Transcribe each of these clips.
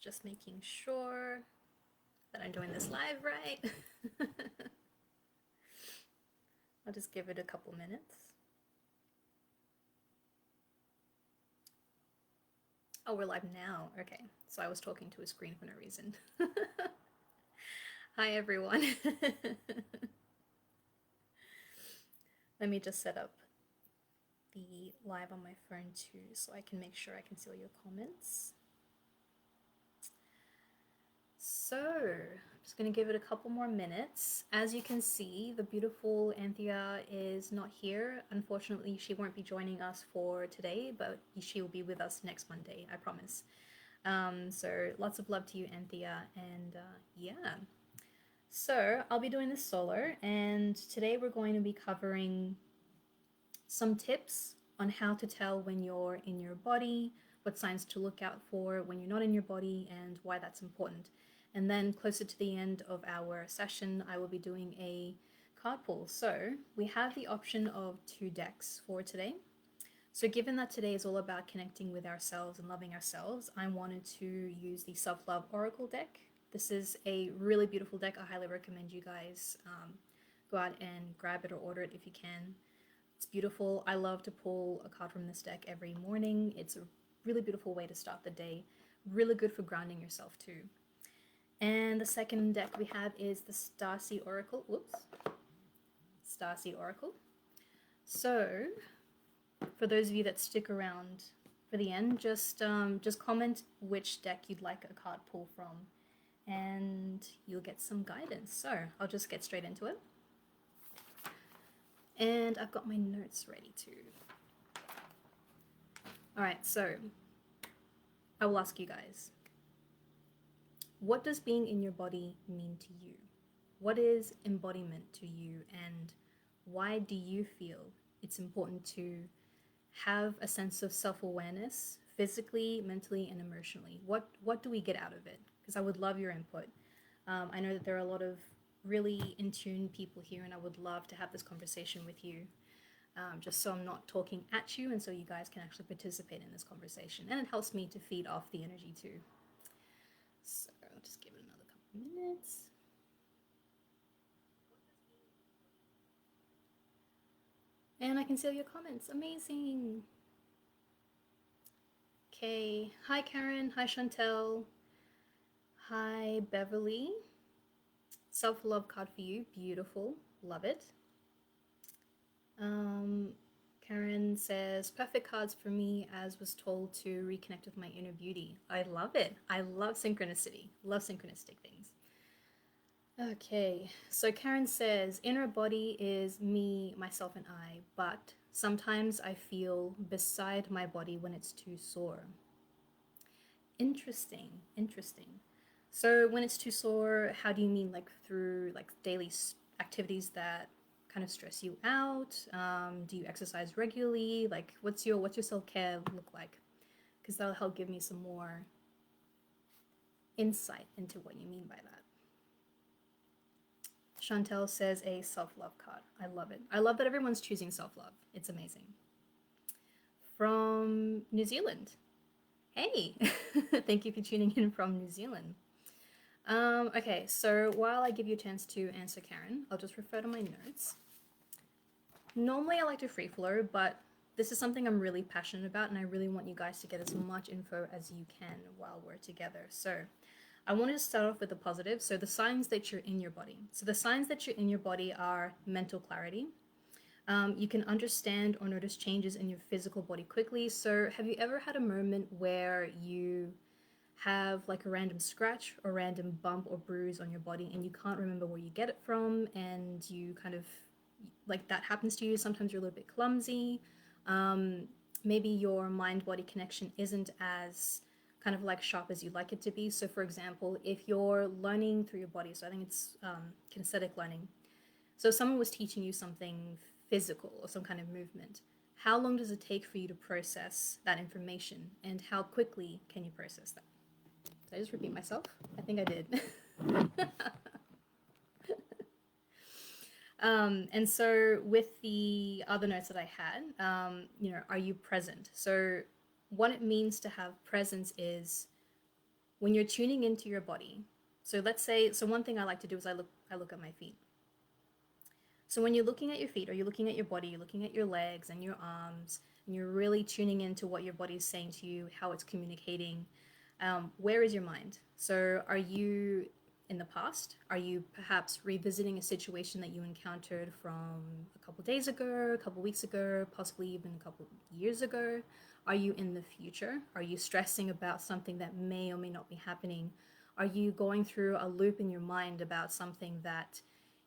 Just making sure that I'm doing this live right. I'll just give it a couple minutes. Oh, we're live now. Okay, so I was talking to a screen for no reason. Hi, everyone. Let me just set up the live on my phone too so I can make sure I can see all your comments. So, I'm just going to give it a couple more minutes. As you can see, the beautiful Anthea is not here. Unfortunately, she won't be joining us for today, but she will be with us next Monday, I promise. So lots of love to you, Anthea, and yeah. So I'll be doing this solo, and today we're going to be covering some tips on how to tell when you're in your body, what signs to look out for when you're not in your body, and why that's important. And then closer to the end of our session, I will be doing a card pull. So we have the option of 2 decks for today. So given that today is all about connecting with ourselves and loving ourselves, I wanted to use the Self-Love Oracle deck. This is a really beautiful deck. I highly recommend you guys go out and grab it or order it if you can. It's beautiful. I love to pull a card from this deck every morning. It's a really beautiful way to start the day. Really good for grounding yourself too. And the second deck we have is the Starseed Oracle. Whoops. Starseed Oracle. So for those of you that stick around for the end, just comment which deck you'd like a card pull from, and you'll get some guidance. So I'll just get straight into it. And I've got my notes ready too. All right, so I will ask you guys, what does being in your body mean to you? What is embodiment to you, and why do you feel it's important to have a sense of self-awareness physically, mentally, and emotionally? What do we get out of it? Because I would love your input. I know that there are a lot of really in tune people here, and I would love to have this conversation with you, just so I'm not talking at you, and so you guys can actually participate in this conversation, and it helps me to feed off the energy too. So I'll just give it another couple minutes. And I can see all your comments. Amazing. Okay. Hi, Karen. Hi, Chantel. Hi, Beverly. Self-love card for you. Beautiful. Love it. Karen says, perfect cards for me, as was told to reconnect with my inner beauty. I love it. I love synchronicity. Love synchronistic things. Okay, so Karen says, inner body is me, myself, and I, but sometimes I feel beside my body when it's too sore. Interesting, interesting. So when it's too sore, how do you mean, like through like daily activities that kind of stress you out? Do you exercise regularly? Like what's your self-care look like? Because that'll help give me some more insight into what you mean by that. Chantel says a self-love card. I love it. I love that everyone's choosing self-love. It's amazing. From New Zealand. Hey, thank you for tuning in from New Zealand. Okay, so while I give you a chance to answer Karen, I'll just refer to my notes. Normally I like to free flow, but this is something I'm really passionate about, and I really want you guys to get as much info as you can while we're together. So I wanted to start off with the positive. So the signs that you're in your body. So the signs that you're in your body are mental clarity. You can understand or notice changes in your physical body quickly. So have you ever had a moment where you have like a random scratch or random bump or bruise on your body and you can't remember where you get it from, and you kind of like that happens to you? Sometimes you're a little bit clumsy. Maybe your mind-body connection isn't as kind of like sharp as you'd like it to be. So for example, if you're learning through your body, so I think it's kinesthetic learning. So if someone was teaching you something physical or some kind of movement, how long does it take for you to process that information, and how quickly can you process that? Did I just repeat myself? I think I did. And so with the other notes that I had, are you present? So what it means to have presence is when you're tuning into your body, so let's say, so one thing I like to do is I look at my feet. So when you're looking at your feet, or you're looking at your body, you're looking at your legs and your arms, and you're really tuning into what your body is saying to you, how it's communicating. Where is your mind? So are you in the past? Are you perhaps revisiting a situation that you encountered from a couple days ago, a couple weeks ago, possibly even a couple years ago? Are you in the future? Are you stressing about something that may or may not be happening? Are you going through a loop in your mind about something that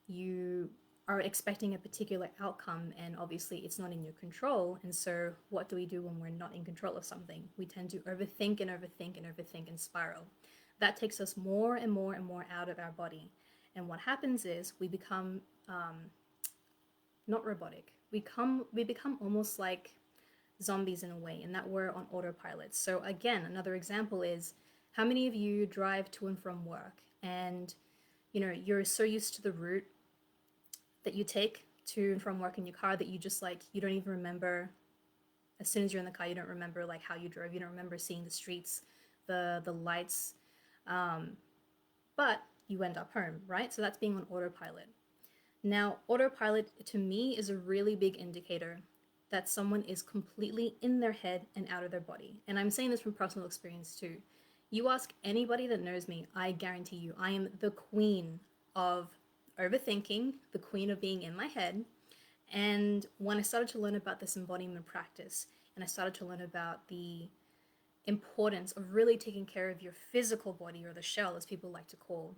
you are expecting a particular outcome, and obviously it's not in your control? And so what do we do when we're not in control of something? We tend to overthink and overthink and overthink and spiral. That takes us more and more and more out of our body. And what happens is we become not robotic. We become almost like zombies in a way, in that we're on autopilot. So again, another example is, how many of you drive to and from work, and you're so used to the route that you take to and from work in your car that you just, like, you don't even remember. As soon as you're in the car, you don't remember like how you drove. You don't remember seeing the streets, the lights, but you end up home, right? So that's being on autopilot. Now, autopilot to me is a really big indicator that someone is completely in their head and out of their body. And I'm saying this from personal experience too. You ask anybody that knows me, I guarantee you, I am the queen of overthinking, the queen of being in my head. And when I started to learn about this embodiment practice, and I started to learn about the importance of really taking care of your physical body, or the shell, as people like to call,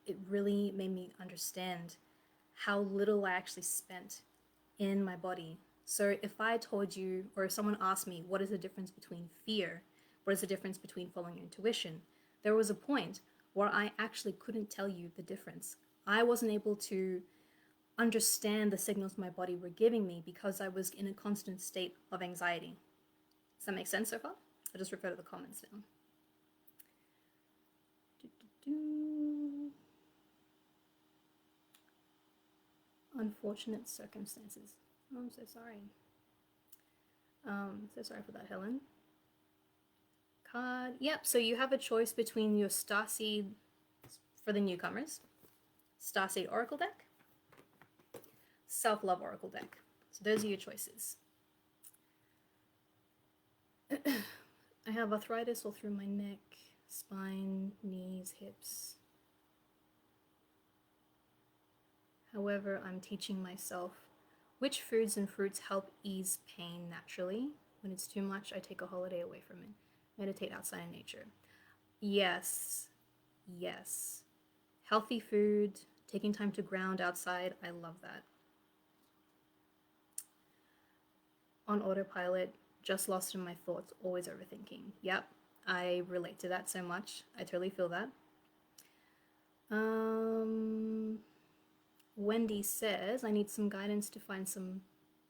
it really made me understand how little I actually spent in my body. So if I told you, or if someone asked me, what is the difference between fear? What is the difference between following your intuition? There was a point where I actually couldn't tell you the difference. I wasn't able to understand the signals my body were giving me because I was in a constant state of anxiety. Does that make sense so far? I'll just refer to the comments now. Unfortunate circumstances. Oh, I'm so sorry. So sorry for that, Helen. Card. Yep, so you have a choice between your Starseed, for the newcomers, Starseed Oracle deck, Self-Love Oracle deck. So those are your choices. I have arthritis all through my neck, spine, knees, hips. However, I'm teaching myself which foods and fruits help ease pain naturally. When it's too much, I take a holiday away from it. Meditate outside in nature. Yes, yes. Healthy food, taking time to ground outside, I love that. On autopilot, just lost in my thoughts, always overthinking. Yep, I relate to that so much. I totally feel that. Wendy says, I need some guidance to find some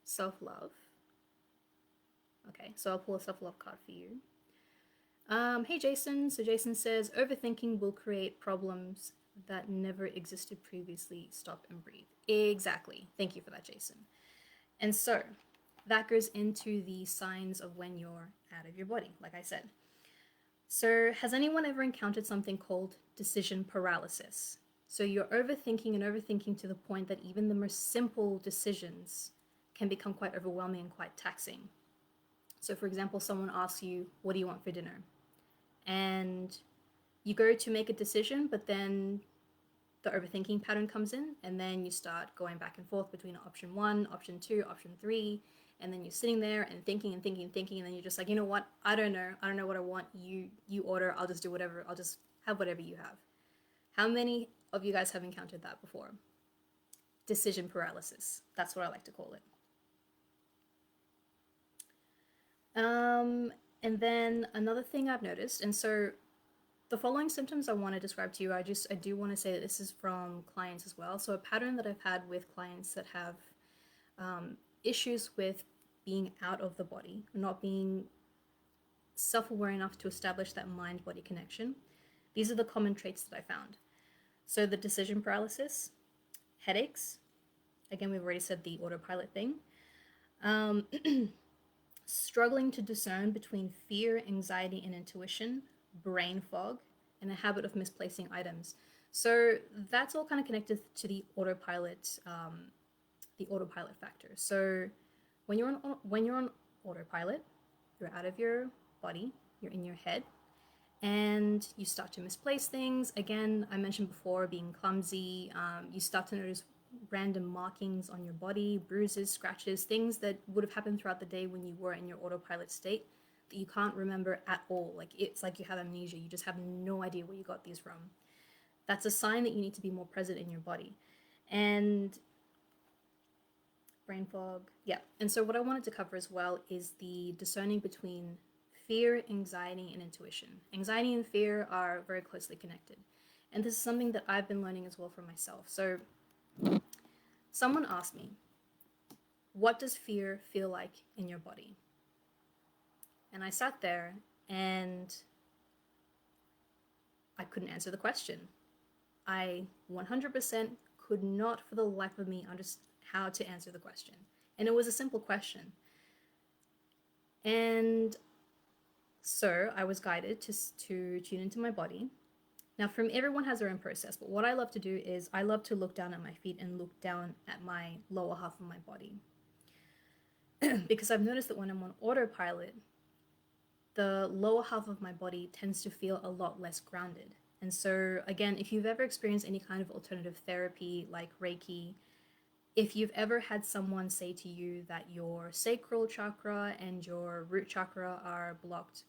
self-love. Okay, so I'll pull a self-love card for you. Hey Jason. So Jason says, overthinking will create problems that never existed previously. Stop and breathe. Exactly. Thank you for that, Jason. And so that goes into the signs of when you're out of your body, like I said. So has anyone ever encountered something called decision paralysis? So you're overthinking and overthinking to the point that even the most simple decisions can become quite overwhelming and quite taxing. So for example, someone asks you, what do you want for dinner? And you go to make a decision, but then the overthinking pattern comes in, and then you start going back and forth between option 1, option 2, option 3, and then you're sitting there and thinking and thinking and thinking, and then you're just like, you know what? I don't know what I want. You order. I'll just do whatever. I'll just have whatever you have. How many of you guys have encountered that before? Decision paralysis. That's what I like to call it. And then another thing I've noticed, and so the following symptoms I want to describe to you, I do want to say that this is from clients as well. So a pattern that I've had with clients that have issues with being out of the body, not being self-aware enough to establish that mind-body connection. These are the common traits that I found. So the decision paralysis, headaches, again, we've already said the autopilot thing, struggling to discern between fear, anxiety, and intuition, brain fog, and a habit of misplacing items. So that's all kind of connected to the autopilot factor. So when you're on autopilot, you're out of your body, you're in your head, and you start to misplace things. Again, I mentioned before being clumsy. You start to notice random markings on your body, bruises, scratches, things that would have happened throughout the day when you were in your autopilot state that you can't remember at all. Like it's like you have amnesia. You just have no idea where you got these from. That's a sign that you need to be more present in your body. And brain fog. Yeah. And so what I wanted to cover as well is the discerning between fear, anxiety, and intuition. Anxiety and fear are very closely connected. And this is something that I've been learning as well for myself. So someone asked me, what does fear feel like in your body? And I sat there and I couldn't answer the question. I 100% could not for the life of me understand how to answer the question. And it was a simple question. And so I was guided to tune into my body. Now, everyone has their own process, but what I love to do is I love to look down at my feet and look down at my lower half of my body. Because I've noticed that when I'm on autopilot, the lower half of my body tends to feel a lot less grounded. And so, again, if you've ever experienced any kind of alternative therapy like Reiki, if you've ever had someone say to you that your sacral chakra and your root chakra are blocked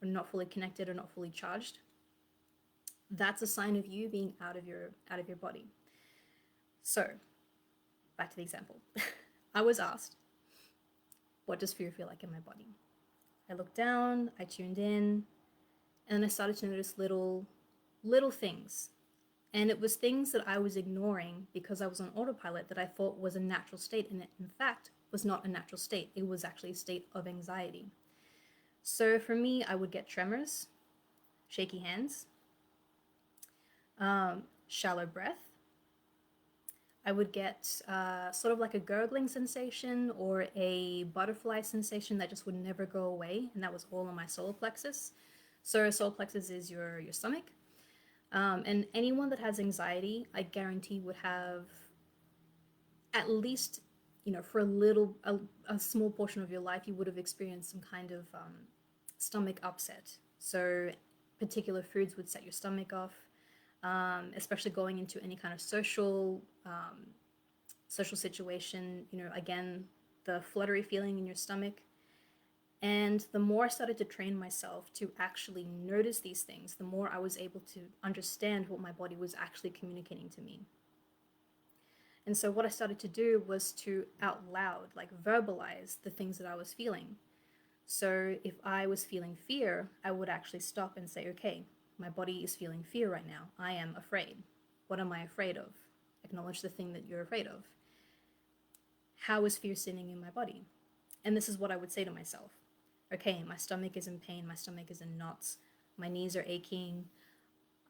or not fully connected or not fully charged, that's a sign of you being out of your body. So, back to the example. I was asked, what does fear feel like in my body? I looked down, I tuned in, and I started to notice little things. And it was things that I was ignoring because I was on autopilot that I thought was a natural state, and it in fact was not a natural state. It was actually a state of anxiety. So for me, I would get tremors, shaky hands, shallow breath. I would get sort of like a gurgling sensation or a butterfly sensation that just would never go away, and that was all in my solar plexus. So solar plexus is your stomach. And anyone that has anxiety, I guarantee would have at least, for a small portion of your life, you would have experienced some kind of stomach upset. So particular foods would set your stomach off, especially going into any kind of social situation. Again, the fluttery feeling in your stomach. And the more I started to train myself to actually notice these things, the more I was able to understand what my body was actually communicating to me. And so what I started to do was to out loud, like verbalize the things that I was feeling. So if I was feeling fear, I would actually stop and say, okay, my body is feeling fear right now. I am afraid. What am I afraid of? Acknowledge the thing that you're afraid of. How is fear sitting in my body? And this is what I would say to myself. Okay, my stomach is in pain, my stomach is in knots, my knees are aching,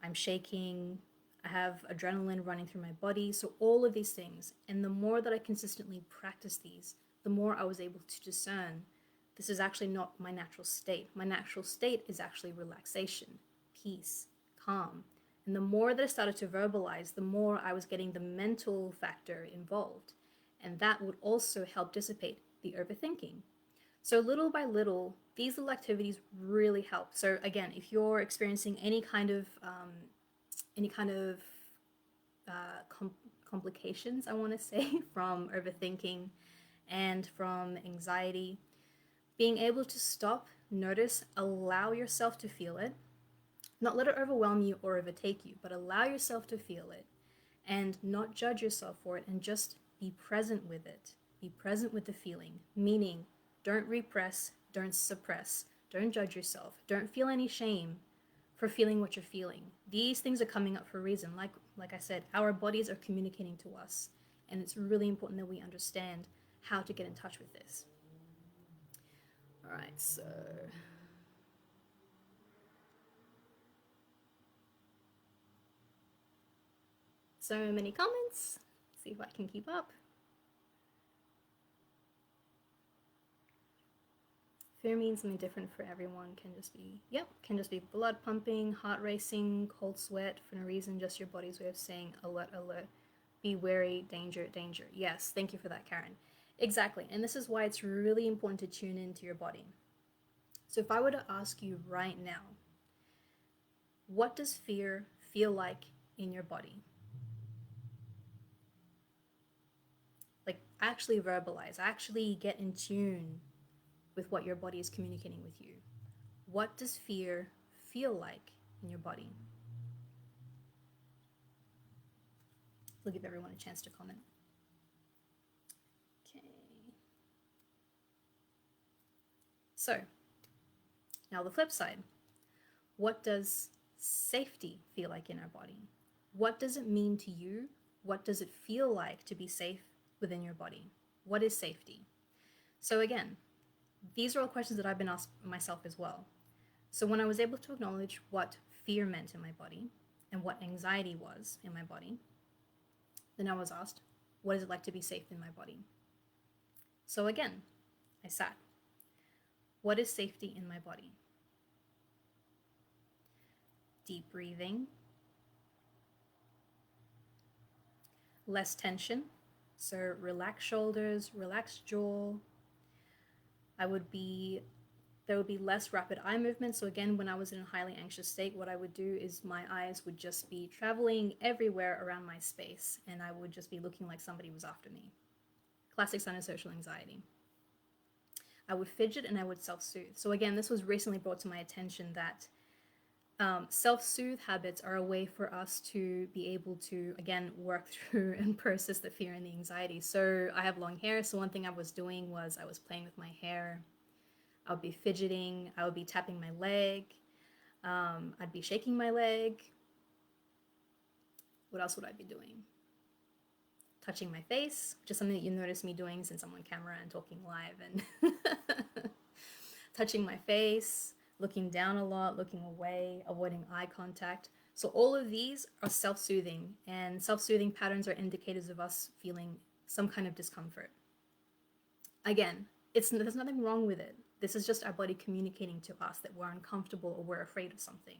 I'm shaking, I have adrenaline running through my body. So all of these things, and the more that I consistently practice these, the more I was able to discern this is actually not my natural state. My natural state is actually relaxation, peace, calm. And the more that I started to verbalize, the more I was getting the mental factor involved. And that would also help dissipate the overthinking. So little by little, these little activities really help. So again, if you're experiencing any kind of complications, I want to say, from overthinking and from anxiety, being able to stop, notice, allow yourself to feel it, not let it overwhelm you or overtake you, but allow yourself to feel it and not judge yourself for it and just be present with it. Be present with the feeling, meaning don't repress, don't suppress, don't judge yourself, don't feel any shame for feeling what you're feeling. These things are coming up for a reason. Like I said, our bodies are communicating to us, and it's really important that we understand how to get in touch with this. All right, so many comments. See if I can keep up. Fear means something different for everyone. Can just be blood pumping, heart racing, cold sweat for no reason, just your body's way of saying alert, alert, be wary, danger, danger. Yes, thank you for that, Karen. Exactly, and this is why it's really important to tune into your body. So if I were to ask you right now, what does fear feel like in your body? Like, actually verbalize, actually get in tune with what your body is communicating with you. What does fear feel like in your body? We'll give everyone a chance to comment. Okay. So, now the flip side. What does safety feel like in our body? What does it mean to you? What does it feel like to be safe within your body? What is safety? So again, these are all questions that I've been asked myself as well. So when I was able to acknowledge what fear meant in my body and what anxiety was in my body, then I was asked, what is it like to be safe in my body? So again, I sat. What is safety in my body? Deep breathing, less tension. So relax shoulders, relax jaw. There would be less rapid eye movement. So again, when I was in a highly anxious state, what I would do is my eyes would just be traveling everywhere around my space, and I would just be looking like somebody was after me. Classic sign of social anxiety. I would fidget and I would self-soothe. So again, this was recently brought to my attention that self-soothe habits are a way for us to be able to, again, work through and process the fear and the anxiety. So I have long hair, so one thing I was doing was I was playing with my hair. I would be fidgeting, I would be tapping my leg, I'd be shaking my leg. What else would I be doing? Touching my face, which is something that you notice me doing since I'm on camera and talking live, and touching my face, looking down a lot, looking away, avoiding eye contact. So all of these are self-soothing, and self-soothing patterns are indicators of us feeling some kind of discomfort. Again, there's nothing wrong with it. This is just our body communicating to us that we're uncomfortable or we're afraid of something.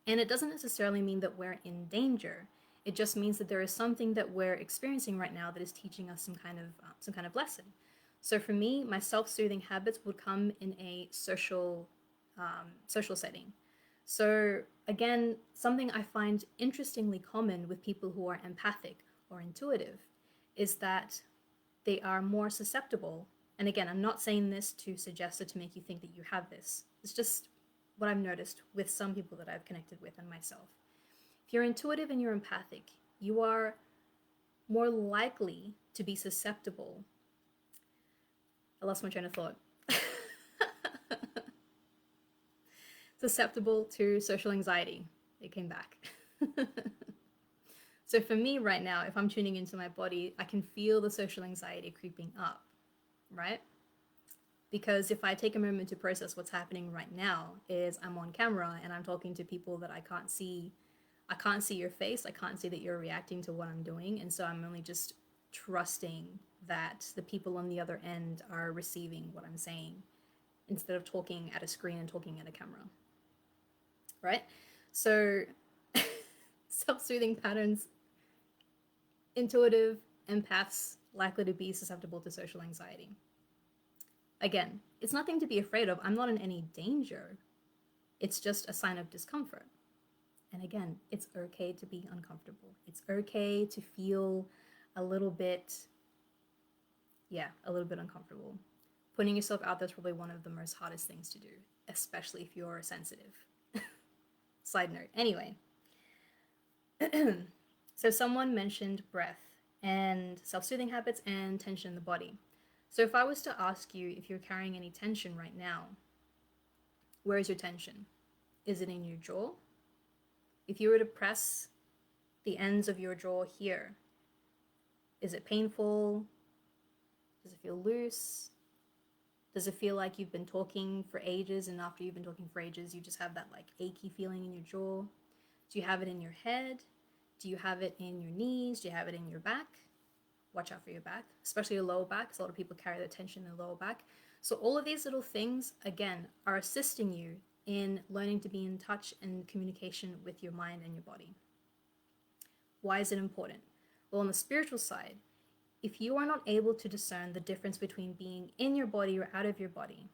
And it doesn't necessarily mean that we're in danger. It just means that there is something that we're experiencing right now that is teaching us some kind of lesson. So for me, my self-soothing habits would come in a social setting. So again, something I find interestingly common with people who are empathic or intuitive is that they are more susceptible. And again, I'm not saying this to suggest or to make you think that you have this. It's just what I've noticed with some people that I've connected with and myself. If you're intuitive and you're empathic, you are more likely to be susceptible. I lost my train of thought. Susceptible to social anxiety. It came back. So for me right now, if I'm tuning into my body, I can feel the social anxiety creeping up, right? Because if I take a moment to process what's happening right now is I'm on camera and I'm talking to people that I can't see your face. I can't see that you're reacting to what I'm doing. And so I'm only just trusting that the people on the other end are receiving what I'm saying instead of talking at a screen and talking at a camera, right? So self-soothing patterns, intuitive empaths likely to be susceptible to social anxiety. Again, it's nothing to be afraid of. I'm not in any danger. It's just a sign of discomfort. And again, it's okay to be uncomfortable. It's okay to feel a little bit uncomfortable. Putting yourself out there is probably one of the most hardest things to do, especially if you're sensitive. Side note. Anyway, so someone mentioned breath and self-soothing habits and tension in the body. So if I was to ask you if you're carrying any tension right now, where is your tension? Is it in your jaw? If you were to press the ends of your jaw here, is it painful? Does it feel loose? Does it feel like you've been talking for ages, and after you've been talking for ages, you just have that like achy feeling in your jaw? Do you have it in your head? Do you have it in your knees? Do you have it in your back? Watch out for your back, especially your lower back, because a lot of people carry their tension in their lower back. So all of these little things, again, are assisting you in learning to be in touch and communication with your mind and your body. Why is it important? Well, on the spiritual side, if you are not able to discern the difference between being in your body or out of your body,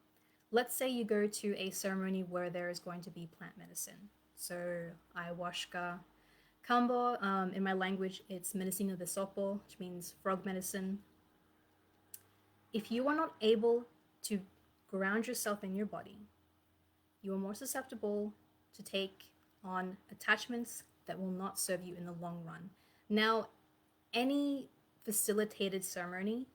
let's say you go to a ceremony where there is going to be plant medicine. So ayahuasca, kambo, in my language, it's medicina de sopo, which means frog medicine. If you are not able to ground yourself in your body, you are more susceptible to take on attachments that will not serve you in the long run. Now, any facilitated ceremony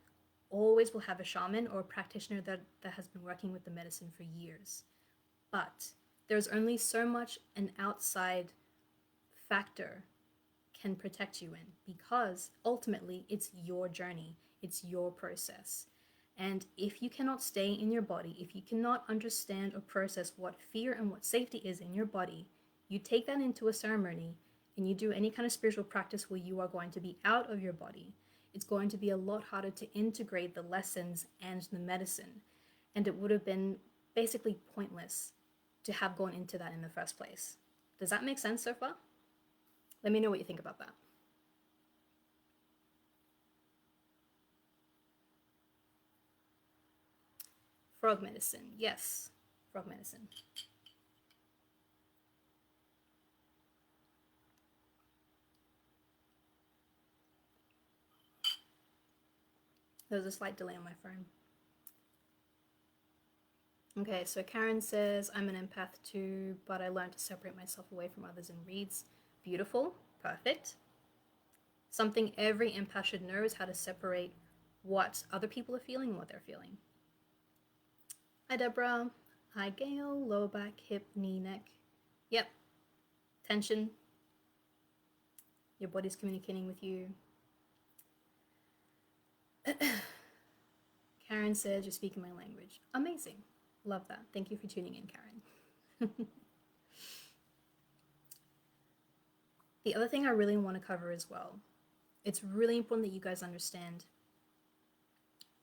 always will have a shaman or a practitioner that has been working with the medicine for years. But there's only so much an outside factor can protect you in, because ultimately it's your journey, it's your process. And if you cannot stay in your body, if you cannot understand or process what fear and what safety is in your body, you take that into a ceremony and you do any kind of spiritual practice where you are going to be out of your body, it's going to be a lot harder to integrate the lessons and the medicine. And it would have been basically pointless to have gone into that in the first place. Does that make sense so far? Let me know what you think about that. Frog medicine, yes, frog medicine. There's a slight delay on my phone. Okay, so Karen says, I'm an empath too, but I learned to separate myself away from others in reads. Beautiful, perfect. Something every empath should know is how to separate what other people are feeling and what they're feeling. Hi, Deborah. Hi, Gail. Lower back, hip, knee, neck. Yep. Tension. Your body's communicating with you. Karen says, you're speaking my language. Amazing. Love that. Thank you for tuning in, Karen. The other thing I really want to cover as well, it's really important that you guys understand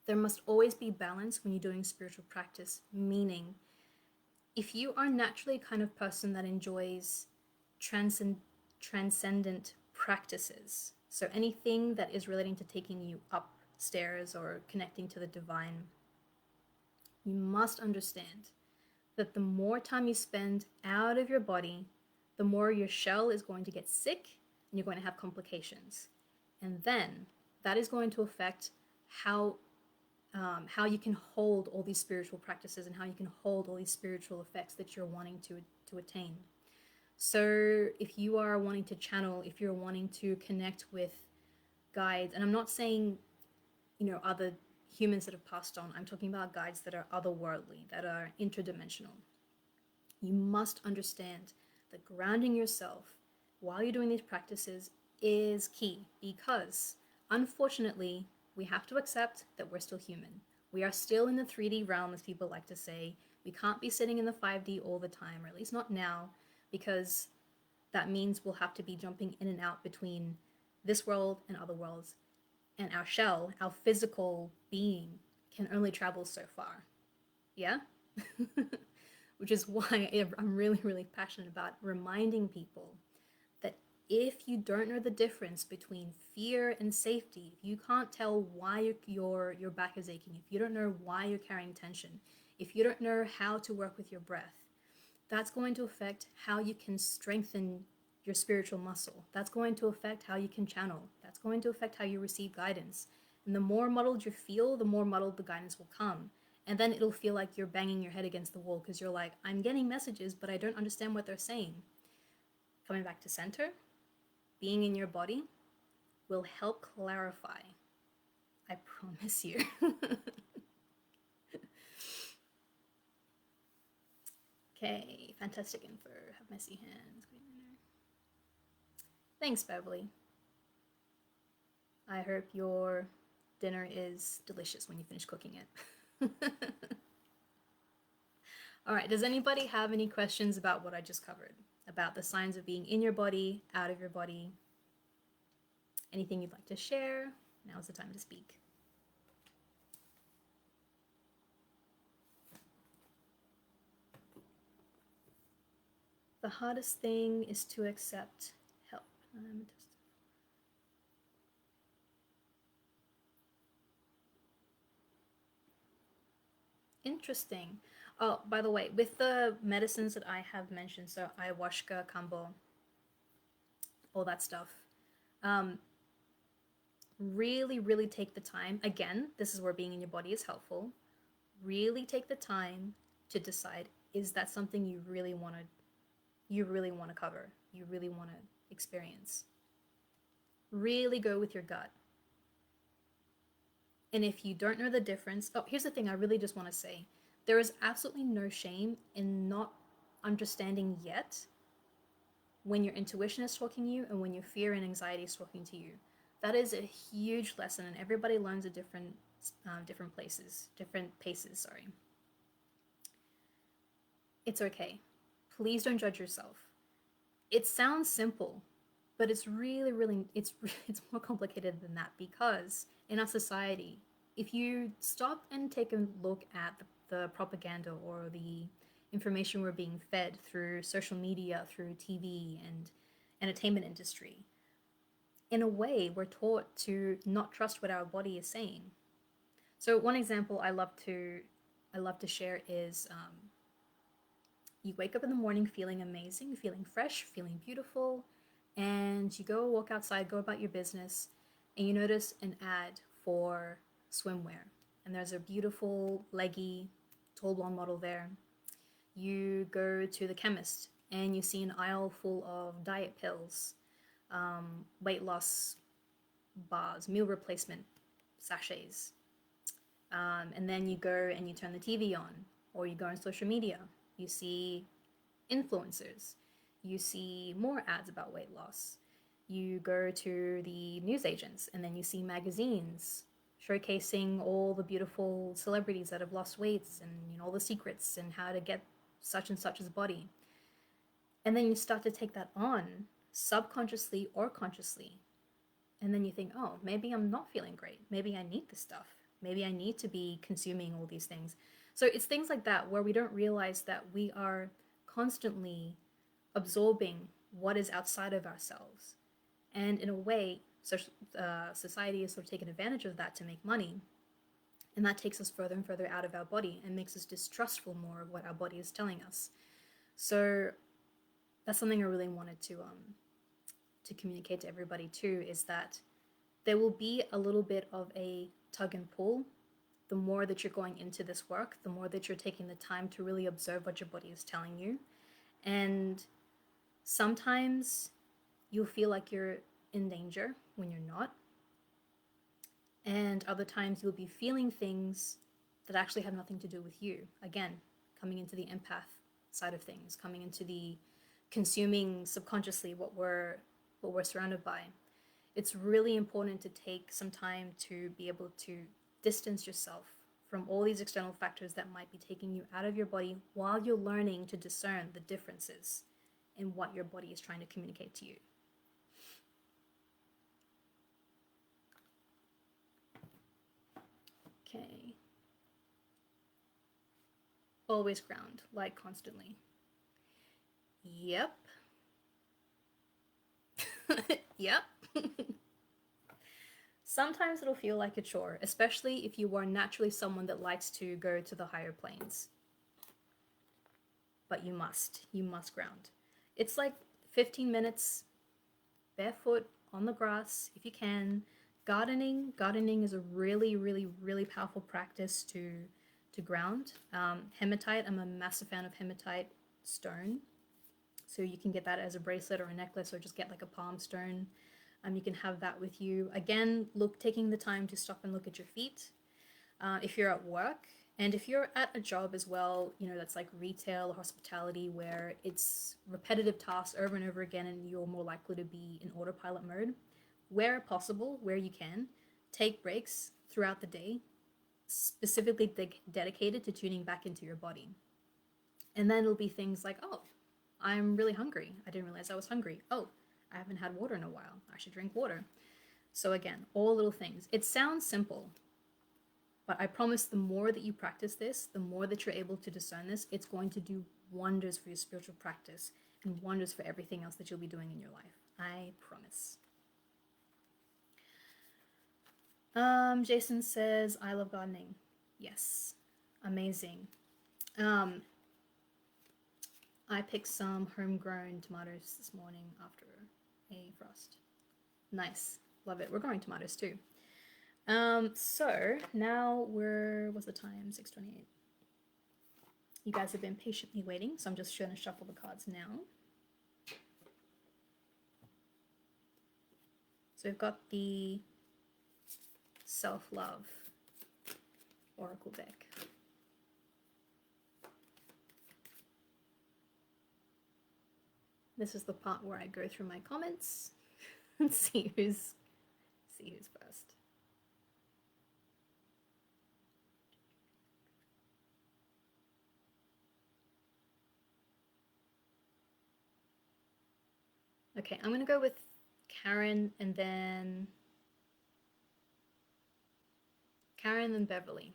there must always be balance when you're doing spiritual practice, meaning if you are naturally a kind of person that enjoys transcendent practices, so anything that is relating to taking you upstairs or connecting to the divine, you must understand that the more time you spend out of your body, the more your shell is going to get sick and you're going to have complications. And then that is going to affect how you can hold all these spiritual practices and how you can hold all these spiritual effects that you're wanting to attain. So if you are wanting to channel, if you're wanting to connect with guides, and I'm not saying, other humans that have passed on, I'm talking about guides that are otherworldly, that are interdimensional. You must understand that grounding yourself while you're doing these practices is key, because unfortunately, we have to accept that we're still human. We are still in the 3D realm, as people like to say. We can't be sitting in the 5D all the time, or at least not now, because that means we'll have to be jumping in and out between this world and other worlds. And our shell, our physical being, can only travel so far. Yeah? Which is why I'm really, really passionate about reminding people that if you don't know the difference between fear and safety, if you can't tell why your back is aching, if you don't know why you're carrying tension, if you don't know how to work with your breath, that's going to affect how you can strengthen your spiritual muscle. That's going to affect how you can channel. That's going to affect how you receive guidance. And the more muddled you feel, the more muddled the guidance will come. And then it'll feel like you're banging your head against the wall because you're like, I'm getting messages, but I don't understand what they're saying. Coming back to center, being in your body will help clarify. I promise you. Okay, fantastic info. Have messy hands. Thanks, Beverly. I hope your dinner is delicious when you finish cooking it. All right, does anybody have any questions about what I just covered? About the signs of being in your body, out of your body? Anything you'd like to share? Now's the time to speak. The hardest thing is to accept help. Interesting. Oh, by the way, with the medicines that I have mentioned, so ayahuasca, kambo, all that stuff, um, really, really take the time. Again, this is where being in your body is helpful. Really take the time to decide, is that something you really want to cover, you really want to experience. Really go with your gut. And if you don't know the difference, oh, here's the thing I really just want to say. There is absolutely no shame in not understanding yet when your intuition is talking to you and when your fear and anxiety is talking to you. That is a huge lesson, and everybody learns at different places, different paces. Sorry. It's okay. Please don't judge yourself. It sounds simple, but it's really, really, it's more complicated than that, because in our society, if you stop and take a look at the propaganda or the information we're being fed through social media, through TV and entertainment industry, in a way, we're taught to not trust what our body is saying. So one example I love to share is you wake up in the morning feeling amazing, feeling fresh, feeling beautiful, and you go walk outside, go about your business, and you notice an ad for swimwear. And there's a beautiful, leggy, tall blonde model there. You go to the chemist and you see an aisle full of diet pills, weight loss bars, meal replacement sachets. And then you go and you turn the TV on, or you go on social media. You see influencers. You see more ads about weight loss. You go to the newsagents, and then you see magazines showcasing all the beautiful celebrities that have lost weights, and all the secrets and how to get such and such as a body. And then you start to take that on subconsciously or consciously. And then you think, oh, maybe I'm not feeling great. Maybe I need this stuff. Maybe I need to be consuming all these things. So it's things like that where we don't realize that we are constantly absorbing what is outside of ourselves. And in a way, society is sort of taking advantage of that to make money. And that takes us further and further out of our body and makes us distrustful more of what our body is telling us. So that's something I really wanted to communicate to everybody too, is that there will be a little bit of a tug and pull. The more that you're going into this work, the more that you're taking the time to really observe what your body is telling you. And sometimes you'll feel like you're in danger when you're not. And other times you'll be feeling things that actually have nothing to do with you. Again, coming into the empath side of things, coming into the consuming subconsciously what we're surrounded by. It's really important to take some time to be able to distance yourself from all these external factors that might be taking you out of your body while you're learning to discern the differences in what your body is trying to communicate to you. Okay. Always ground, like constantly. Yep. Yep. Sometimes it'll feel like a chore, especially if you are naturally someone that likes to go to the higher planes. But you must ground. It's like 15 minutes barefoot on the grass if you can. Gardening is a really, really, really powerful practice to ground. Hematite, I'm a massive fan of hematite stone. So you can get that as a bracelet or a necklace, or just get like a palm stone. You can have that with you. Again, taking the time to stop and look at your feet. If you're at work, and if you're at a job as well, that's like retail or hospitality, where it's repetitive tasks over and over again, and you're more likely to be in autopilot mode. Where possible, where you can, take breaks throughout the day, specifically dedicated to tuning back into your body. And then it'll be things like, oh, I'm really hungry. I didn't realize I was hungry. Oh, I haven't had water in a while. I should drink water. So again, all little things. It sounds simple, but I promise the more that you practice this, the more that you're able to discern this, it's going to do wonders for your spiritual practice. and wonders for everything else that you'll be doing in your life. I promise. Jason says, I love gardening. Yes, amazing. I picked some homegrown tomatoes this morning after a frost. Nice, love it. We're growing tomatoes too. So now what's the time? 6:28. You guys have been patiently waiting, so I'm just going to shuffle the cards now. So we've got the Self-Love Oracle deck. This is the part where I go through my comments and see who's first. Okay, I'm going to go with Karen and then Beverly.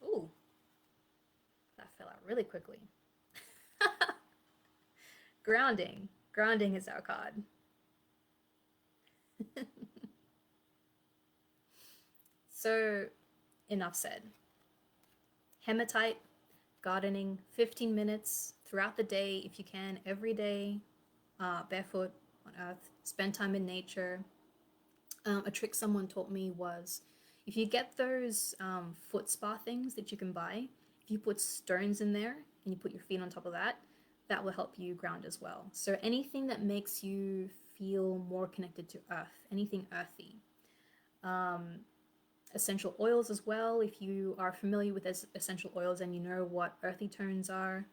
Ooh, that fell out really quickly. Grounding. Grounding is our card. So, enough said. Hematite, gardening, 15 minutes throughout the day, if you can, every day, barefoot on earth, spend time in nature. A trick someone taught me was, if you get those foot spa things that you can buy, if you put stones in there and you put your feet on top of that, that will help you ground as well. So anything that makes you feel more connected to earth, anything earthy. Essential oils as well. If you are familiar with essential oils and you know what earthy tones are,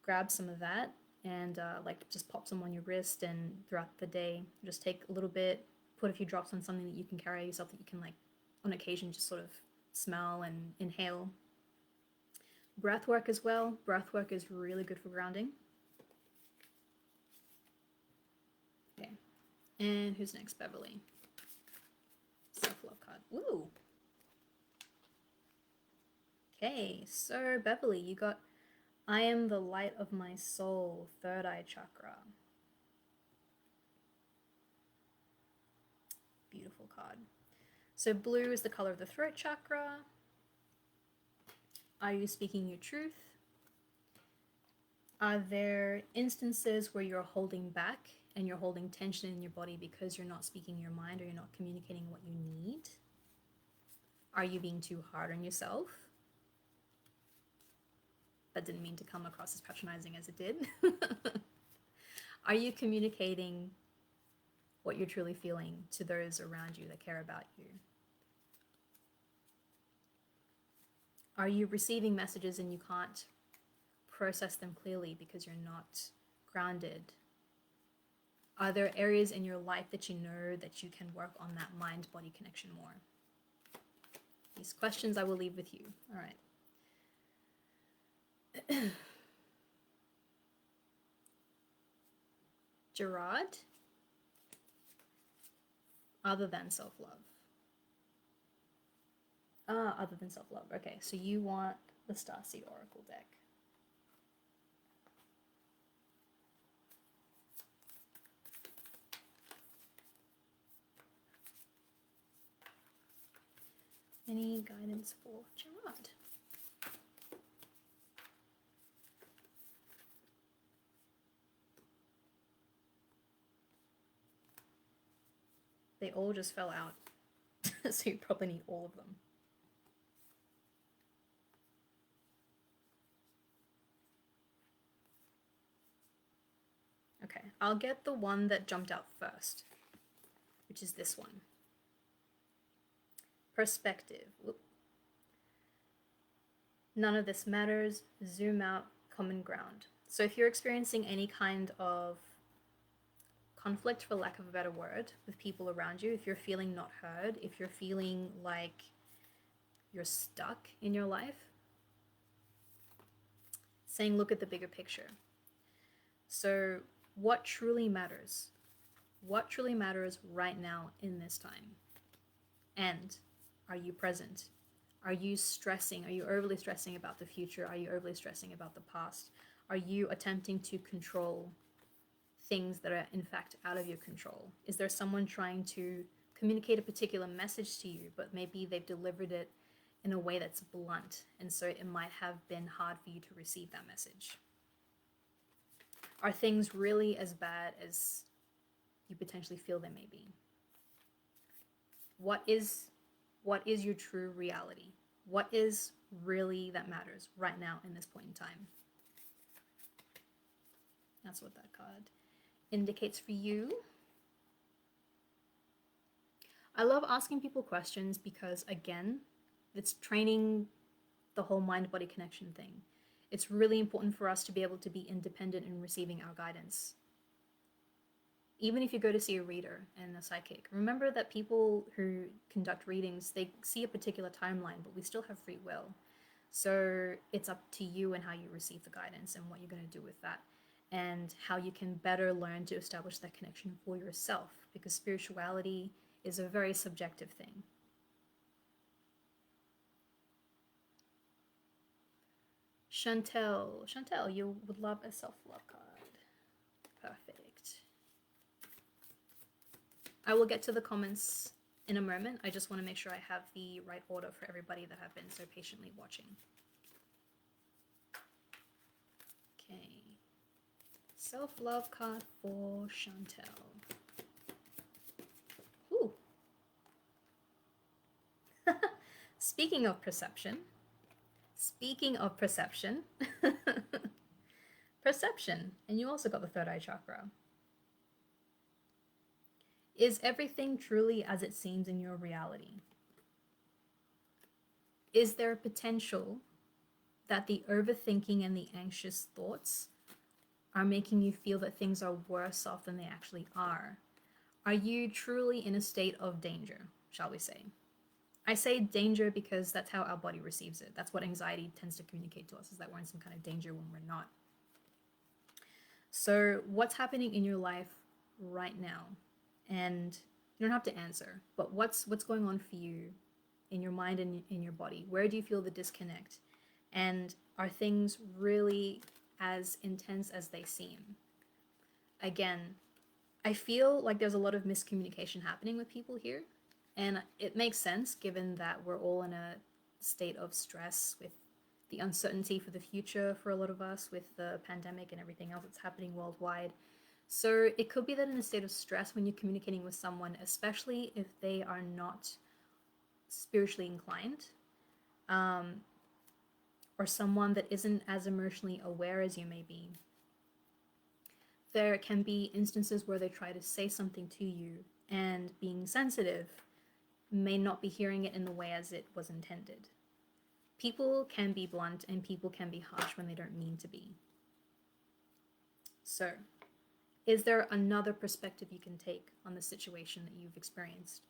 grab some of that and like just pop some on your wrist, and throughout the day just take a little bit, put a few drops on something that you can carry yourself, that you can, like, on occasion just sort of smell and inhale. Breath work as well. Breath work is really good for grounding. Okay, and who's next? Beverly. Self-love card. Ooh. Okay, so Beverly, you got I am the light of my soul, third eye chakra. Beautiful card. So blue is the color of the throat chakra. Are you speaking your truth? Are there instances where you're holding back and you're holding tension in your body because you're not speaking your mind or you're not communicating what you need? Are you being too hard on yourself? That didn't mean to come across as patronizing as it did. Are you communicating what you're truly feeling to those around you that care about you? Are you receiving messages and you can't process them clearly because you're not grounded? Are there areas in your life that you know that you can work on that mind-body connection more? These questions I will leave with you. All right. Gerard, other than self-love. Other than self-love. Okay, so you want the Starseed Oracle deck. Any guidance for Gerard? They all just fell out, so you probably need all of them. Okay, I'll get the one that jumped out first, which is this one. Perspective. Whoop. None of this matters. Zoom out. Common ground. So if you're experiencing any kind of conflict, for lack of a better word, with people around you, if you're feeling not heard, if you're feeling like you're stuck in your life, saying look at the bigger picture. So what truly matters? What truly matters right now in this time? And are you present? Are you stressing? Are you overly stressing about the future? Are you overly stressing about the past? Are you attempting to control things that are in fact out of your control? Is there someone trying to communicate a particular message to you, but maybe they've delivered it in a way that's blunt, and so it might have been hard for you to receive that message? Are things really as bad as you potentially feel they may be? What is your true reality? What is really that matters right now in this point in time? That's what that card indicates for you. I love asking people questions because, again, it's training the whole mind-body connection thing. It's really important for us to be able to be independent in receiving our guidance. Even if you go to see a reader and a psychic, remember that people who conduct readings, they see a particular timeline, but we still have free will. So it's up to you and how you receive the guidance and what you're going to do with that, and how you can better learn to establish that connection for yourself, because spirituality is a very subjective thing. Chantel, you would love a self-love card. Perfect. I will get to the comments in a moment. I just want to make sure I have the right order for everybody that have been so patiently watching. Okay. Self-love card for Chantel. Ooh. Speaking of perception, perception, and you also got the third eye chakra. Is everything truly as it seems in your reality? Is there potential that the overthinking and the anxious thoughts are making you feel that things are worse off than they actually are? Are you truly in a state of danger, shall we say? I say danger because that's how our body receives it. That's what anxiety tends to communicate to us, is that we're in some kind of danger when we're not. So what's happening in your life right now? And you don't have to answer, but what's going on for you in your mind and in your body? Where do you feel the disconnect? And are things really as intense as they seem? Again, I feel like there's a lot of miscommunication happening with people here. And it makes sense given that we're all in a state of stress with the uncertainty for the future for a lot of us, with the pandemic and everything else that's happening worldwide. So it could be that in a state of stress when you're communicating with someone, especially if they are not spiritually inclined, or someone that isn't as emotionally aware as you may be, there can be instances where they try to say something to you, and being sensitive may not be hearing it in the way as it was intended. People can be blunt and people can be harsh when they don't mean to be. So, is there another perspective you can take on the situation that you've experienced?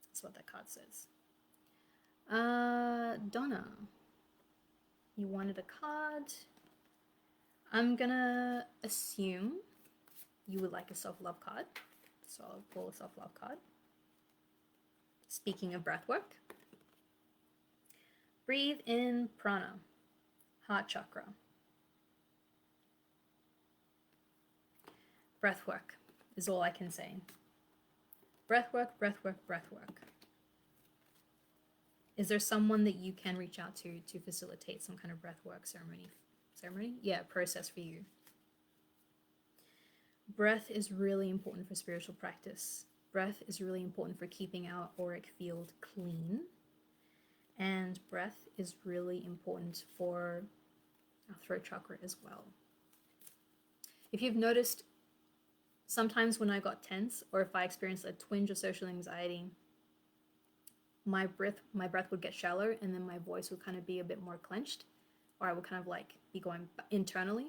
That's what that card says. Donna, you wanted a card. I'm gonna assume you would like a self-love card, so I'll pull a self-love card. Speaking of breath work, breathe in prana, heart chakra. Breath work is all I can say. Breath work, breath work, breath work. Is there someone that you can reach out to facilitate some kind of breath work ceremony? Yeah, process for you. Breath is really important for spiritual practice. Breath is really important for keeping our auric field clean. And breath is really important for our throat chakra as well. If you've noticed, sometimes when I got tense or if I experienced a twinge of social anxiety, my breath would get shallow and then my voice would kind of be a bit more clenched, or I would kind of like be going internally.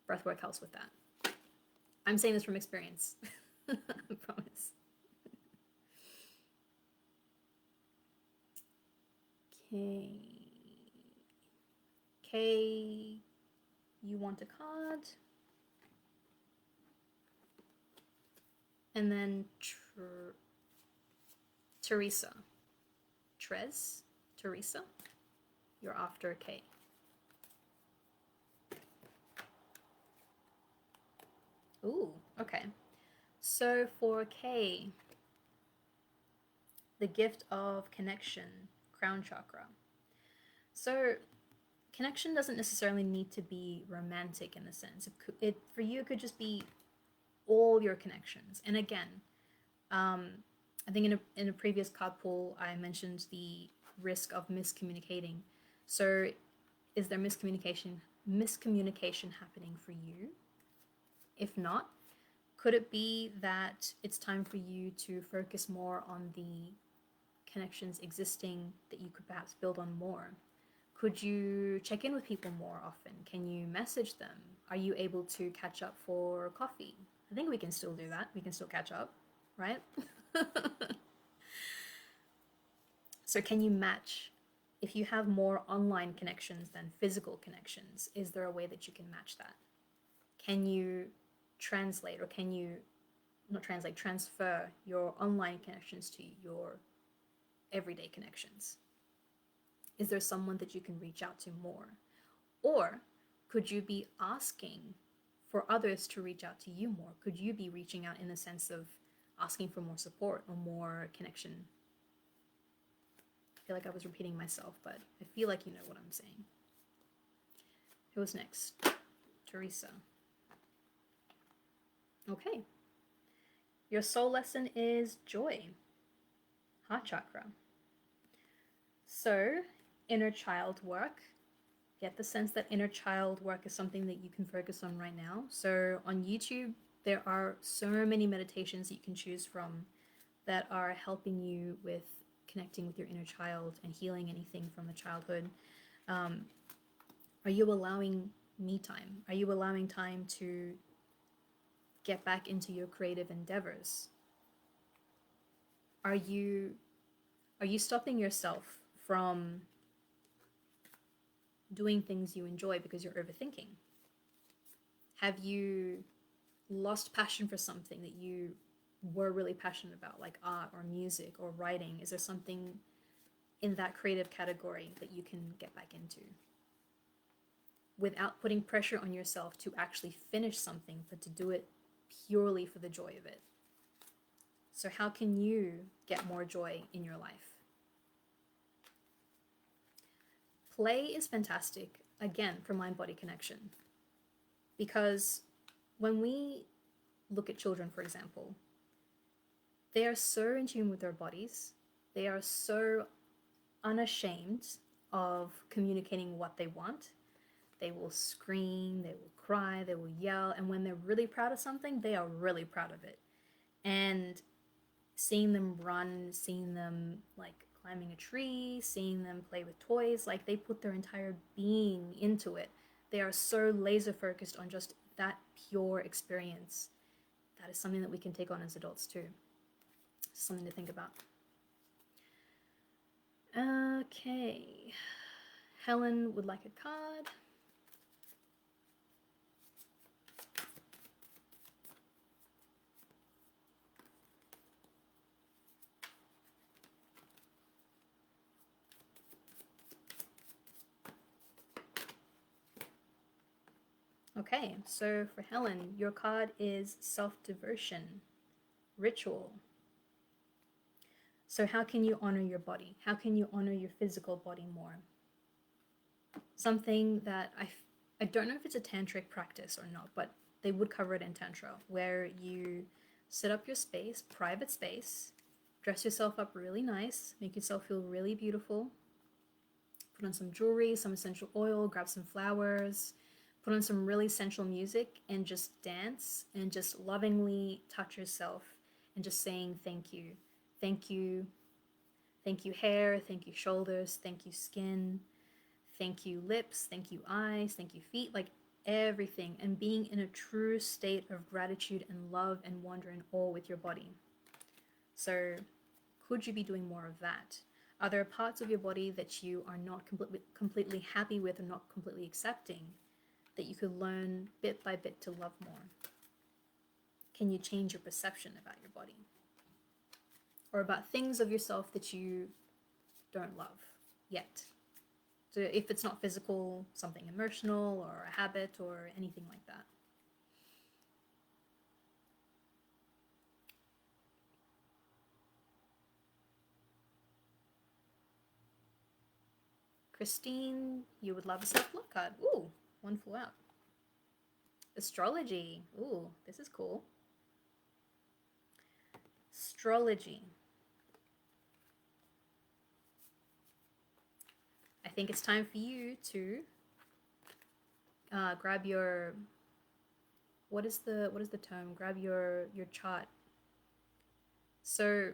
Breath work helps with that. I'm saying this from experience. I promise. Okay. Kay, you want a card? And then Teresa. Teresa, you're after Kay. Ooh, okay. So for K, the gift of connection, crown chakra. So connection doesn't necessarily need to be romantic in a sense. It for you it could just be all your connections. And again, um, I think in a previous card pull I mentioned the risk of miscommunicating. So is there miscommunication happening for you? If not, could it be that it's time for you to focus more on the connections existing that you could perhaps build on more? Could you check in with people more often? Can you message them? Are you able to catch up for coffee? I think we can still do that. We can still catch up, right? So, can you match? If you have more online connections than physical connections, is there a way that you can match that? Can you translate, or can you not translate, transfer your online connections to your everyday connections? Is there someone that you can reach out to more? Or could you be asking for others to reach out to you more? Could you be reaching out in the sense of asking for more support or more connection? I feel like I was repeating myself, but I feel like you know what I'm saying. Who was next? Teresa. Okay. Your soul lesson is joy, heart chakra. So, inner child work. Get the sense that inner child work is something that you can focus on right now. So, on YouTube, there are so many meditations that you can choose from that are helping you with connecting with your inner child and healing anything from the childhood. Are you allowing me time? Are you allowing time to get back into your creative endeavors? Are you stopping yourself from doing things you enjoy because you're overthinking? Have you lost passion for something that you were really passionate about, like art or music or writing? Is there something in that creative category that you can get back into without putting pressure on yourself to actually finish something, but to do it purely for the joy of it? So how can you get more joy in your life? Play is fantastic, again, for mind-body connection. Because when we look at children, for example, they are so in tune with their bodies. They are so unashamed of communicating what they want. They will scream, they will cry, they will yell, and when they're really proud of something, they are really proud of it. And seeing them run, seeing them like climbing a tree, seeing them play with toys, like they put their entire being into it. They are so laser focused on just that pure experience. That is something that we can take on as adults too. Something to think about. Okay. Helen would like a card. Okay, so for Helen, your card is self-devotion, ritual. So how can you honor your body? How can you honor your physical body more? Something that I don't know if it's a tantric practice or not, but they would cover it in tantra, where you set up your space, private space, dress yourself up really nice, make yourself feel really beautiful, put on some jewelry, some essential oil, grab some flowers, put on some really sensual music, and just dance and just lovingly touch yourself and just saying thank you. Thank you. Thank you, hair. Thank you, shoulders. Thank you, skin. Thank you, lips. Thank you, eyes. Thank you, feet. Like everything. And being in a true state of gratitude and love and wonder and awe with your body. So, could you be doing more of that? Are there parts of your body that you are not completely happy with or not completely accepting that you could learn bit by bit to love more? Can you change your perception about your body? Or about things of yourself that you don't love yet? So if it's not physical, something emotional or a habit or anything like that. Christine, you would love a self-love card. Ooh, one flew out. Astrology. Ooh, this is cool. Astrology. I think it's time for you to grab your, what is the term? Grab your chart. So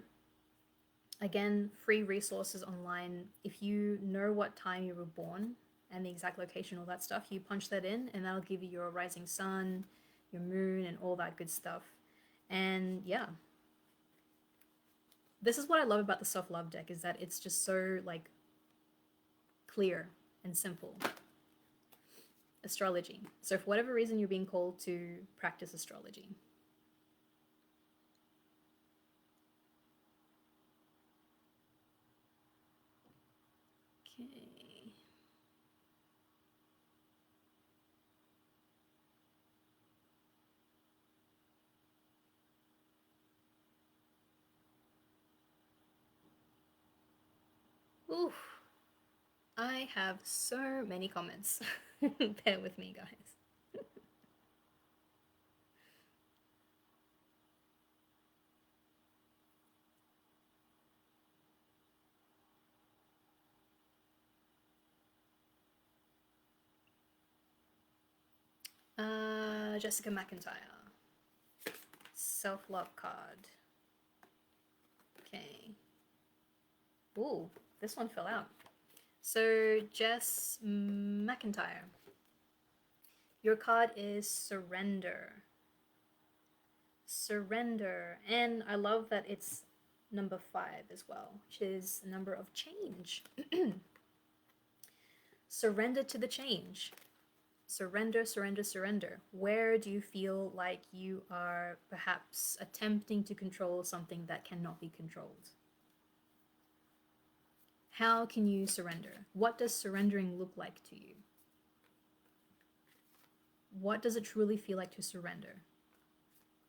again, free resources online. If you know what time you were born and the exact location, all that stuff, you punch that in and that'll give you your rising sun, your moon, and all that good stuff. And yeah, this is what I love about the self-love deck, is that it's just so like clear and simple. Astrology. So for whatever reason, you're being called to practice astrology. Okay. Oof. I have so many comments. Bear with me, guys. Jessica McIntyre. Self-love card. Okay. Ooh, this one fell out. So, Jess McIntyre. Your card is surrender. Surrender. And I love that it's number 5 as well, which is the number of change. Surrender to the change. Surrender, surrender, surrender. Where do you feel like you are perhaps attempting to control something that cannot be controlled? How can you surrender? What does surrendering look like to you? What does it truly feel like to surrender?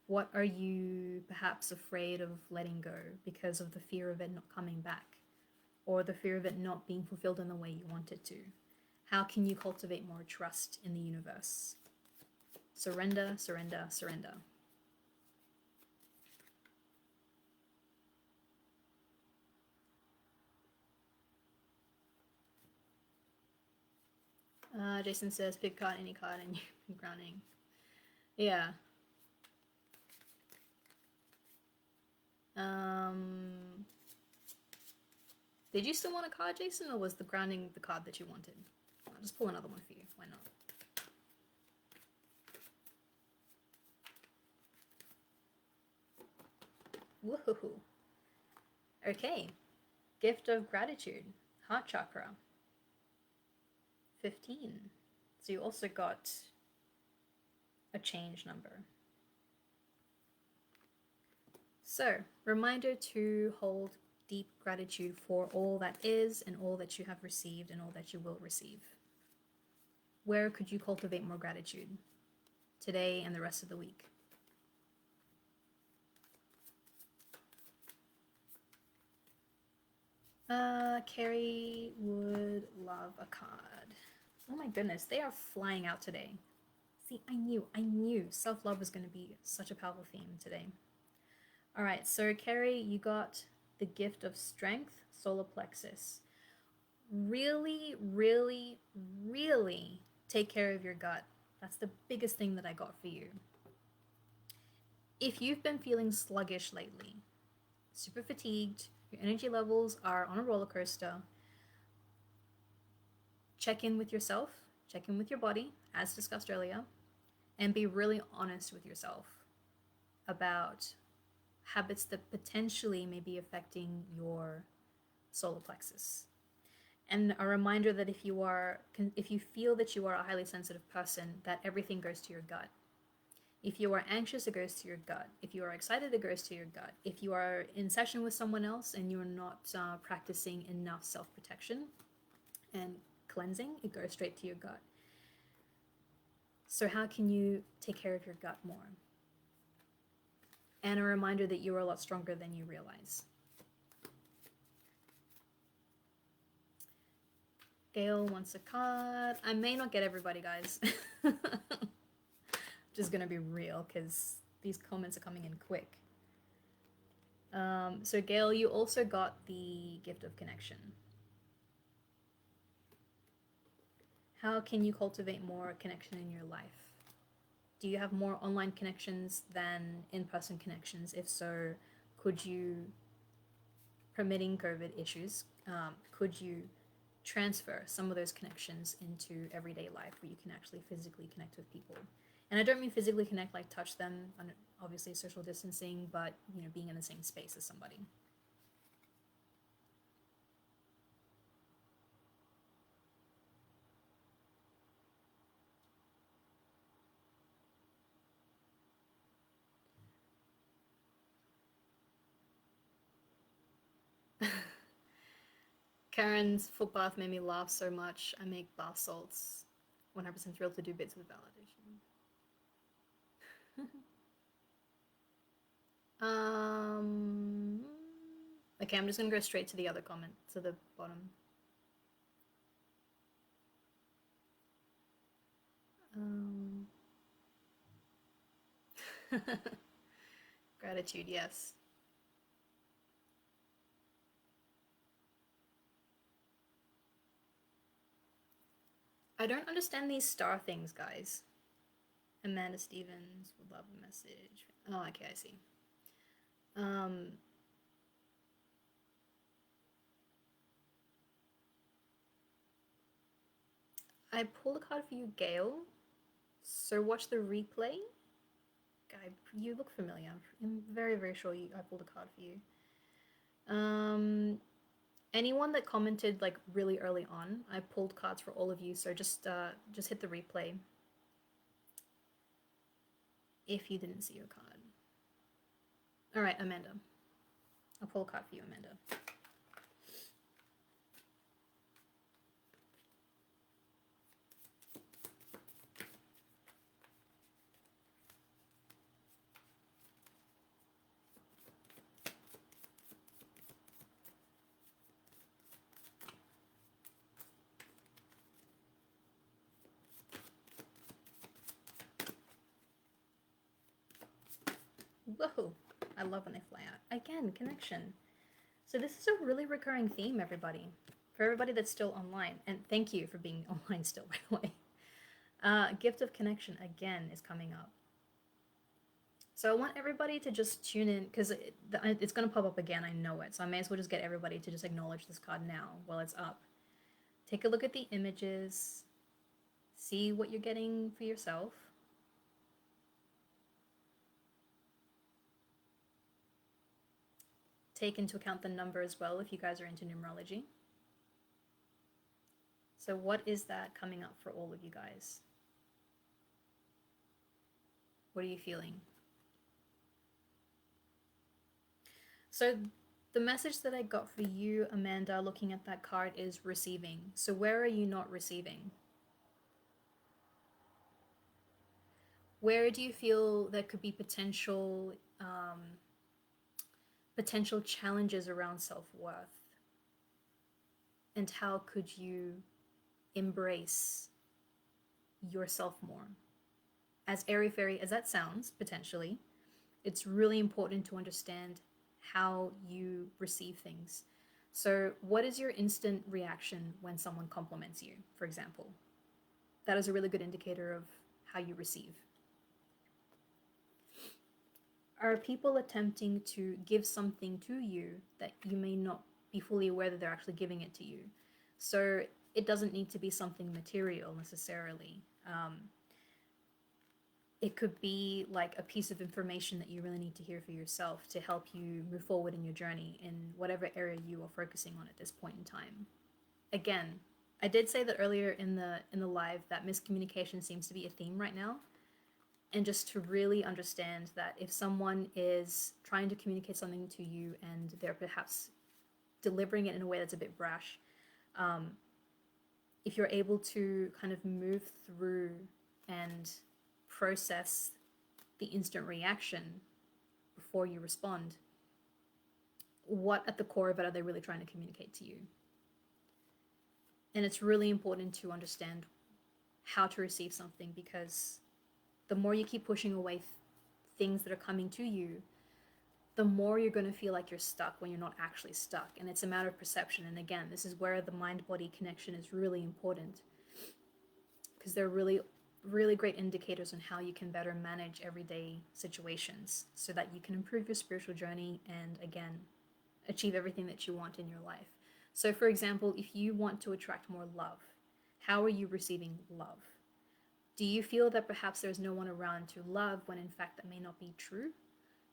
What are you perhaps afraid of letting go because of the fear of it not coming back, or the fear of it not being fulfilled in the way you want it to? How can you cultivate more trust in the universe? Surrender, surrender, surrender. Jason says, pick card, any card, and you're grounding. Yeah. Did you still want a card, Jason, or was the grounding the card that you wanted? I'll just pull another one for you. Why not? Woohoo! Okay. Gift of gratitude. Heart chakra. 15. So you also got a change number. So, reminder to hold deep gratitude for all that is and all that you have received and all that you will receive. Where could you cultivate more gratitude today and the rest of the week? Carrie would love a card. Oh my goodness, they are flying out today. See, I knew self-love was going to be such a powerful theme today. All right, so Carrie, you got the gift of strength, solar plexus. Really, really, really take care of your gut. That's the biggest thing that I got for you. If you've been feeling sluggish lately, super fatigued, your energy levels are on a roller coaster, check in with yourself, check in with your body, as discussed earlier, and be really honest with yourself about habits that potentially may be affecting your solar plexus. And a reminder that if you feel that you are a highly sensitive person, that everything goes to your gut. If you are anxious, it goes to your gut. If you are excited, it goes to your gut. If you are in session with someone else and you're not practicing enough self-protection and cleansing, it goes straight to your gut. So how can you take care of your gut more? And a reminder that you are a lot stronger than you realize. Gail wants a card. I may not get everybody, guys. Just gonna be real because these comments are coming in quick. So Gail, you also got the gift of connection. How can you cultivate more connection in your life? Do you have more online connections than in-person connections? If so, could you, permitting COVID issues, could you transfer some of those connections into everyday life where you can actually physically connect with people? And I don't mean physically connect like touch them, obviously social distancing, but you know, being in the same space as somebody. Karen's foot bath made me laugh so much. I make bath salts. 100% thrilled to do bits with validation. Okay, I'm just gonna go straight to the other comment, to the bottom. Gratitude, yes. I don't understand these star things, guys. Amanda Stevens would love a message. Oh, okay, I see. I pulled a card for you, Gail. So watch the replay. Guy, you look familiar. I'm very, very sure I pulled a card for you. Anyone that commented like really early on, I pulled cards for all of you. So just hit the replay if you didn't see your card. All right, Amanda. I'll pull a card for you, Amanda. Whoa, I love when they fly out. Again, connection. So this is a really recurring theme, everybody. For everybody that's still online, and thank you for being online still, by the way. Gift of connection, again, is coming up. So I want everybody to just tune in, because it's going to pop up again, I know it. So I may as well just get everybody to just acknowledge this card now while it's up. Take a look at the images. See what you're getting for yourself. Take into account the number as well if you guys are into numerology. So what is that coming up for all of you guys? What are you feeling? So the message that I got for you, Amanda, looking at that card is receiving. So where are you not receiving? Where do you feel there could be potential challenges around self-worth? And how could you embrace yourself more? As airy-fairy as that sounds, potentially, it's really important to understand how you receive things. So what is your instant reaction when someone compliments you, for example? That is a really good indicator of how you receive. Are people attempting to give something to you that you may not be fully aware that they're actually giving it to you? So it doesn't need to be something material necessarily. It could be like a piece of information that you really need to hear for yourself to help you move forward in your journey in whatever area you are focusing on at this point in time. Again, I did say that earlier in the live that miscommunication seems to be a theme right now. And just to really understand that if someone is trying to communicate something to you and they're perhaps delivering it in a way that's a bit brash, if you're able to kind of move through and process the instant reaction before you respond, what at the core of it are they really trying to communicate to you? And it's really important to understand how to receive something, because the more you keep pushing away things that are coming to you, the more you're going to feel like you're stuck when you're not actually stuck. And it's a matter of perception. And again, this is where the mind body connection is really important, because they're really, really great indicators on how you can better manage everyday situations so that you can improve your spiritual journey and, again, achieve everything that you want in your life. So, for example, if you want to attract more love, how are you receiving love? Do you feel that perhaps there's no one around to love when in fact that may not be true?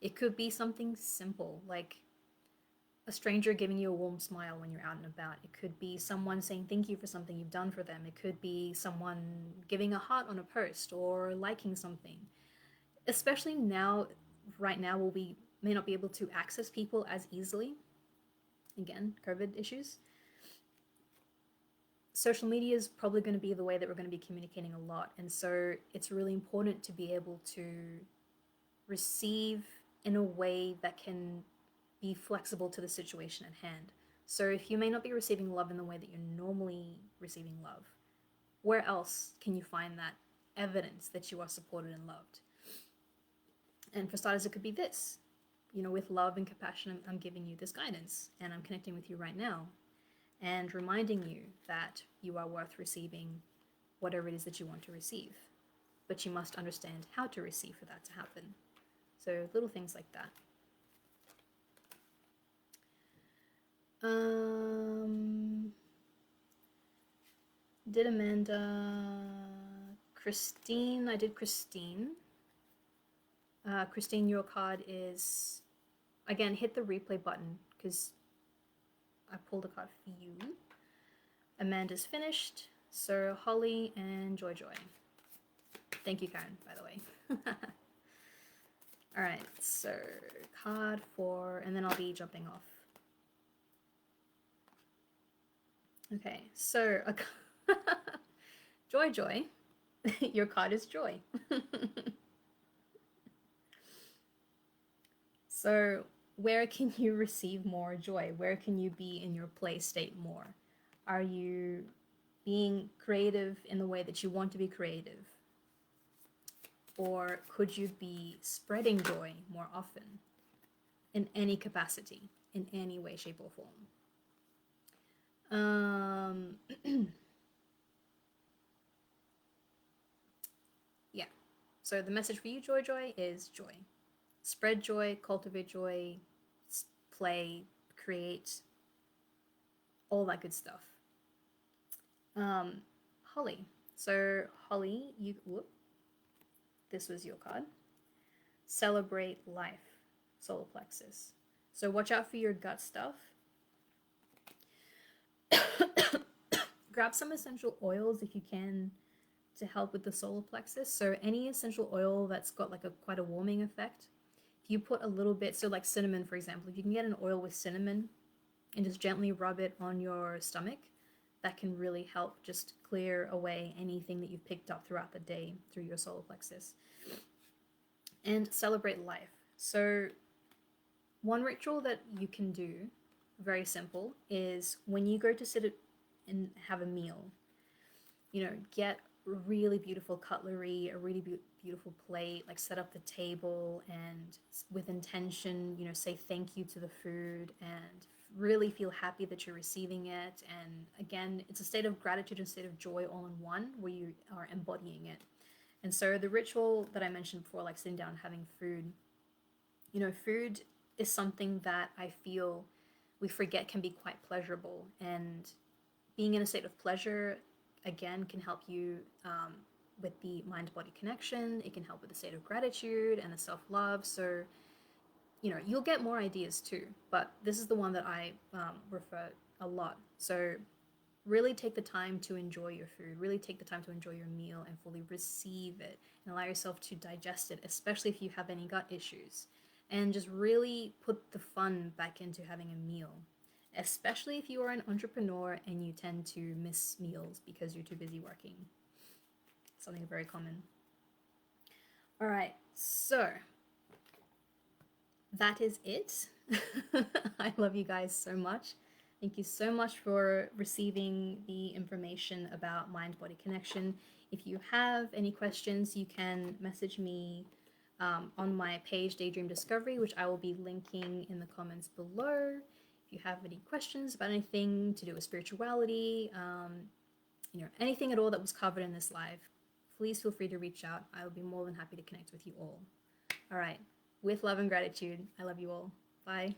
It could be something simple like a stranger giving you a warm smile when you're out and about. It could be someone saying thank you for something you've done for them. It could be someone giving a heart on a post or liking something. Especially now, right now, we may not be able to access people as easily. Again, COVID issues. Social media is probably going to be the way that we're going to be communicating a lot. And so it's really important to be able to receive in a way that can be flexible to the situation at hand. So if you may not be receiving love in the way that you're normally receiving love, where else can you find that evidence that you are supported and loved? And for starters, it could be this. With love and compassion, I'm giving you this guidance, and I'm connecting with you right now and reminding you that you are worth receiving whatever it is that you want to receive. But you must understand how to receive for that to happen. So little things like that. Did Amanda... Christine, I did Christine. Christine, your card is... Again, hit the replay button because I pulled a card for you. Amanda's finished. So Holly and Joy Joy. Thank you, Karen, by the way. Alright, so card 4, and then I'll be jumping off. Okay, so Joy Joy, your card is Joy. So where can you receive more joy? Where can you be in your play state more? Are you being creative in the way that you want to be creative? Or could you be spreading joy more often in any capacity, in any way, shape, or form? Yeah. So the message for you, Joy Joy, is joy. Spread joy, cultivate joy, play, create, all that good stuff. Holly. So Holly, this was your card. Celebrate life, solar plexus. So watch out for your gut stuff. Grab some essential oils if you can to help with the solar plexus. So any essential oil that's got like quite a warming effect. If you put a little bit, so like cinnamon, for example, if you can get an oil with cinnamon and just gently rub it on your stomach, that can really help just clear away anything that you've picked up throughout the day through your solar plexus. And celebrate life. So one ritual that you can do, very simple, is when you go to sit and have a meal, get really beautiful cutlery, a really beautiful plate, like set up the table and with intention, say thank you to the food and really feel happy that you're receiving it. And again, it's a state of gratitude and state of joy all in one where you are embodying it. And so the ritual that I mentioned before, like sitting down and having food, food is something that I feel we forget can be quite pleasurable. And being in a state of pleasure, again, can help you with the mind-body connection. It can help with the state of gratitude and the self-love. So, you'll get more ideas too. But this is the one that I refer a lot. So really take the time to enjoy your food. Really take the time to enjoy your meal and fully receive it and allow yourself to digest it, especially if you have any gut issues. And just really put the fun back into having a meal, especially if you are an entrepreneur and you tend to miss meals because you're too busy working. Something very common. All right, so that is it. I love you guys so much. Thank you so much for receiving the information about mind body connection. If you have any questions, you can message me on my page, Daydream Discovery, which I will be linking in the comments below. If you have any questions about anything to do with spirituality, anything at all that was covered in this live, please feel free to reach out. I will be more than happy to connect with you all. All right. With love and gratitude, I love you all. Bye.